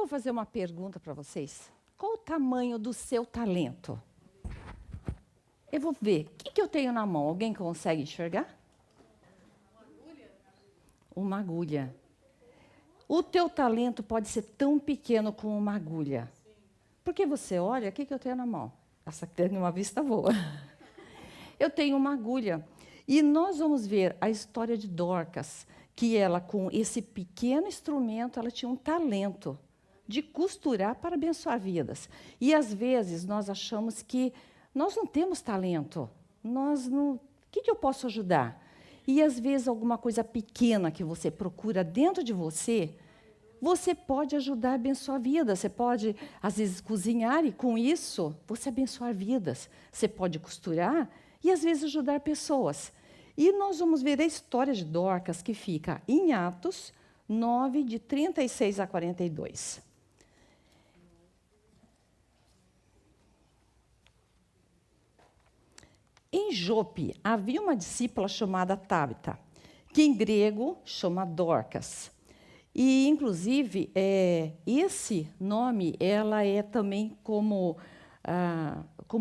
vou fazer uma pergunta para vocês. Qual o tamanho do seu talento? Eu vou ver. O que eu tenho na mão? Alguém consegue enxergar? Uma agulha. O teu talento pode ser tão pequeno como uma agulha. Porque você olha, o que eu tenho na mão? Essa aqui tem uma vista boa. Eu tenho uma agulha. E nós vamos ver a história de Dorcas, que ela, com esse pequeno instrumento, ela tinha um talento de costurar para abençoar vidas. E, às vezes, nós achamos que nós não temos talento. O que eu posso ajudar? E, às vezes, alguma coisa pequena que você procura dentro de você, você pode ajudar a abençoar vidas. Você pode, às vezes, cozinhar e, com isso, você abençoar vidas. Você pode costurar e, às vezes, ajudar pessoas. E nós vamos ver a história de Dorcas, que fica em Atos 9, de 36 a 42. Em Jope, havia uma discípula chamada Tabita, que em grego chama Dorcas. E, inclusive, esse nome ela é também como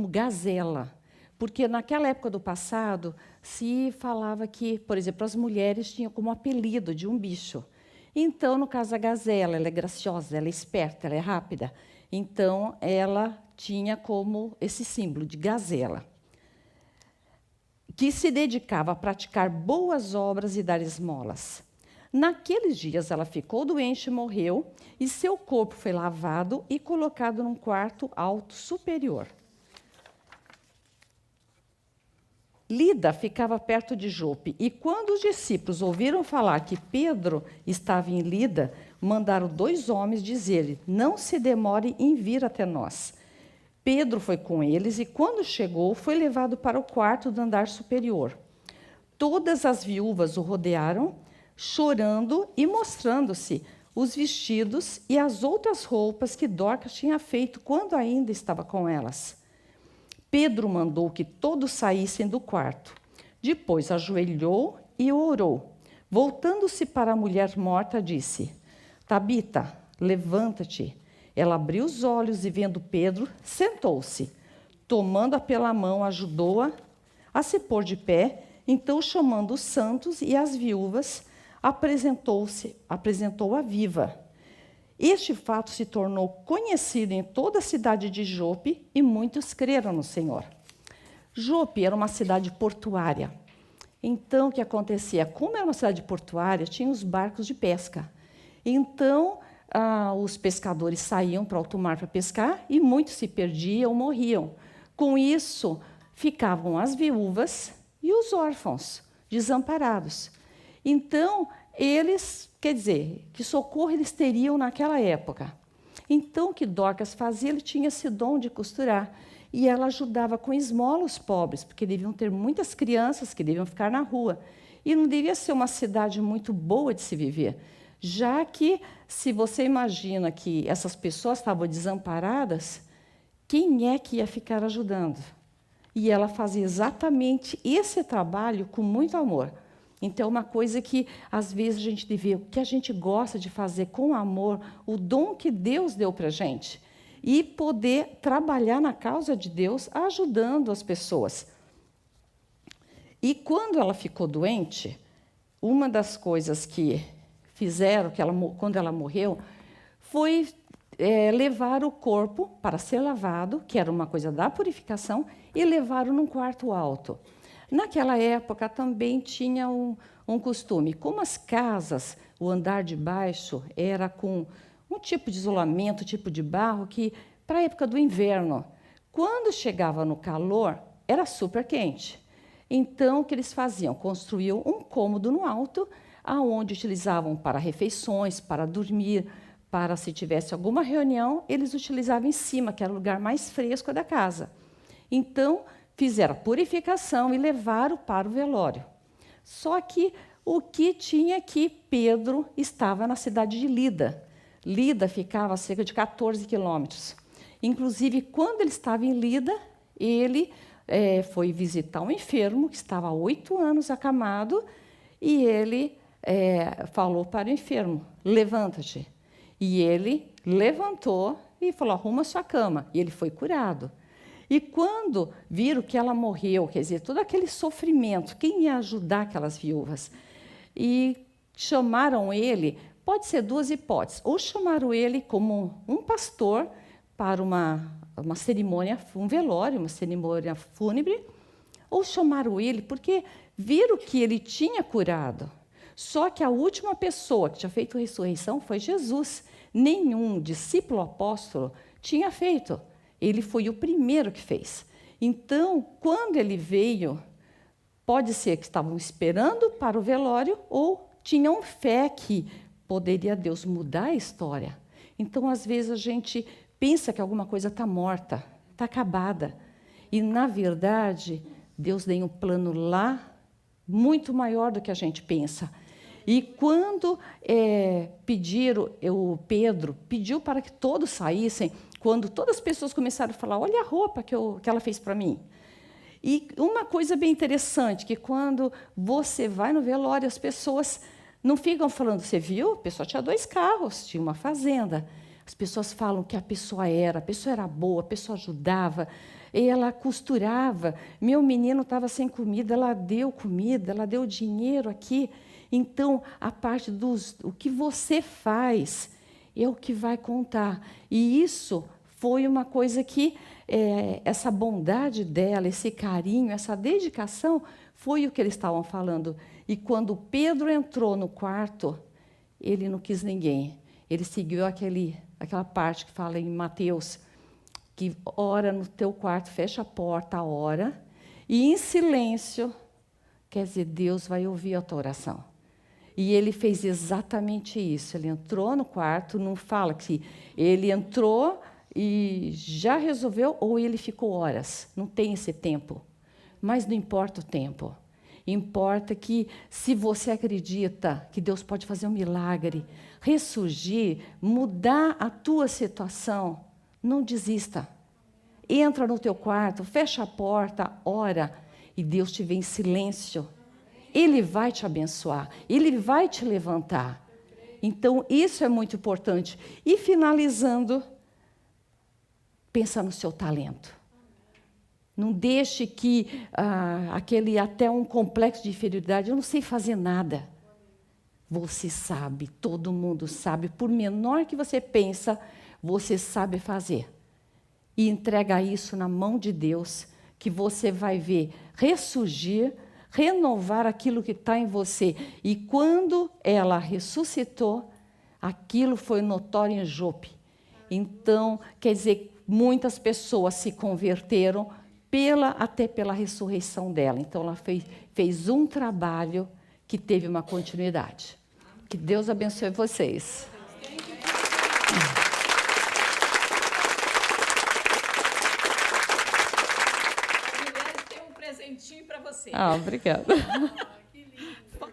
gazela, porque naquela época do passado se falava que, por exemplo, as mulheres tinham como apelido de um bicho. Então, no caso, a gazela, ela é graciosa, ela é esperta, ela é rápida. Então, ela tinha como esse símbolo de gazela, que se dedicava a praticar boas obras e dar esmolas. Naqueles dias, ela ficou doente e morreu, e seu corpo foi lavado e colocado num quarto alto superior. Lida ficava perto de Jope, e quando os discípulos ouviram falar que Pedro estava em Lida, mandaram 2 homens dizer-lhe: não se demore em vir até nós. Pedro foi com eles e, quando chegou, foi levado para o quarto do andar superior. Todas as viúvas o rodearam, chorando e mostrando-se os vestidos e as outras roupas que Dorcas tinha feito quando ainda estava com elas. Pedro mandou que todos saíssem do quarto. Depois ajoelhou e orou. Voltando-se para a mulher morta, disse: Tabita, levanta-te. Ela abriu os olhos e, vendo Pedro, sentou-se. Tomando-a pela mão, ajudou-a a se pôr de pé. Então, chamando os santos e as viúvas, apresentou-a viva. Este fato se tornou conhecido em toda a cidade de Jope e muitos creram no Senhor. Jope era uma cidade portuária. Então, o que acontecia? Como era uma cidade portuária, tinha os barcos de pesca. Então, os pescadores saíam para alto mar para pescar e muitos se perdiam ou morriam. Com isso, ficavam as viúvas e os órfãos, desamparados. Então, eles, que socorro eles teriam naquela época? Então, o que Dorcas fazia? Ele tinha esse dom de costurar. E ela ajudava com esmola os pobres, porque deviam ter muitas crianças que deviam ficar na rua. E não devia ser uma cidade muito boa de se viver, já que, se você imagina que essas pessoas estavam desamparadas, quem é que ia ficar ajudando? E ela fazia exatamente esse trabalho com muito amor. Então, é uma coisa que, às vezes, a gente devia, o que a gente gosta de fazer com amor, o dom que Deus deu para a gente, e poder trabalhar na causa de Deus, ajudando as pessoas. E quando ela ficou doente, uma das coisas que fizeram, quando ela morreu, foi levar o corpo para ser lavado, que era uma coisa da purificação, e levaram num quarto alto. Naquela época também tinha um costume, como as casas, o andar de baixo era com um tipo de isolamento, tipo de barro, que para a época do inverno, quando chegava no calor, era super quente. Então, o que eles faziam? Construíam um cômodo no alto, aonde utilizavam para refeições, para dormir, para se tivesse alguma reunião, eles utilizavam em cima, que era o lugar mais fresco da casa. Então, fizeram a purificação e levaram para o velório. Só que o que tinha que Pedro estava na cidade de Lida. Lida ficava a cerca de 14 quilômetros. Inclusive, quando ele estava em Lida, ele foi visitar um enfermo que estava há 8 anos acamado, e ele falou para o enfermo: levanta-te. E ele levantou e falou, arruma sua cama. E ele foi curado. E quando viram que ela morreu, quer dizer, todo aquele sofrimento, quem ia ajudar aquelas viúvas? E chamaram ele, pode ser duas hipóteses, ou chamaram ele como um pastor para uma cerimônia, um velório, uma cerimônia fúnebre, ou chamaram ele porque viram que ele tinha curado. Só que a última pessoa que tinha feito a ressurreição foi Jesus. Nenhum discípulo apóstolo tinha feito. Ele foi o primeiro que fez. Então, quando ele veio, pode ser que estavam esperando para o velório ou tinham fé que poderia Deus mudar a história. Então, às vezes, a gente pensa que alguma coisa está morta, está acabada. E, na verdade, Deus tem um plano lá muito maior do que a gente pensa. E quando o Pedro pediu para que todos saíssem, quando todas as pessoas começaram a falar, olha a roupa que ela fez para mim. E uma coisa bem interessante, que quando você vai no velório, as pessoas não ficam falando, você viu? A pessoa tinha 2 carros, tinha uma fazenda. As pessoas falam que a pessoa era boa, a pessoa ajudava, e ela costurava. Meu menino estava sem comida, ela deu dinheiro aqui. Então, a parte o que você faz é o que vai contar. E isso foi uma coisa que, essa bondade dela, esse carinho, essa dedicação, foi o que eles estavam falando. E quando Pedro entrou no quarto, ele não quis ninguém. Ele seguiu aquela parte que fala em Mateus, que ora no teu quarto, fecha a porta, ora, e em silêncio, quer dizer, Deus vai ouvir a tua oração. E ele fez exatamente isso. Ele entrou no quarto, não fala que ele entrou e já resolveu, ou ele ficou horas. Não tem esse tempo. Mas não importa o tempo. Importa que, se você acredita que Deus pode fazer um milagre, ressurgir, mudar a tua situação, não desista. Entra no teu quarto, fecha a porta, ora, e Deus te vê em silêncio. Ele vai te abençoar, Ele vai te levantar. Então, isso é muito importante. E, finalizando, pensa no seu talento. Não deixe que até um complexo de inferioridade, eu não sei fazer nada. Você sabe, todo mundo sabe, por menor que você pensa, você sabe fazer. E entrega isso na mão de Deus, que você vai ver ressurgir, renovar aquilo que está em você. E quando ela ressuscitou, aquilo foi notório em Jope. Então, quer dizer, muitas pessoas se converteram até pela ressurreição dela. Então, ela fez um trabalho que teve uma continuidade. Que Deus abençoe vocês. Para você. Obrigada. Que lindo.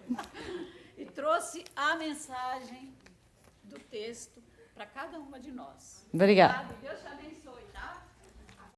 E trouxe a mensagem do texto para cada uma de nós. Obrigada. Deus te abençoe.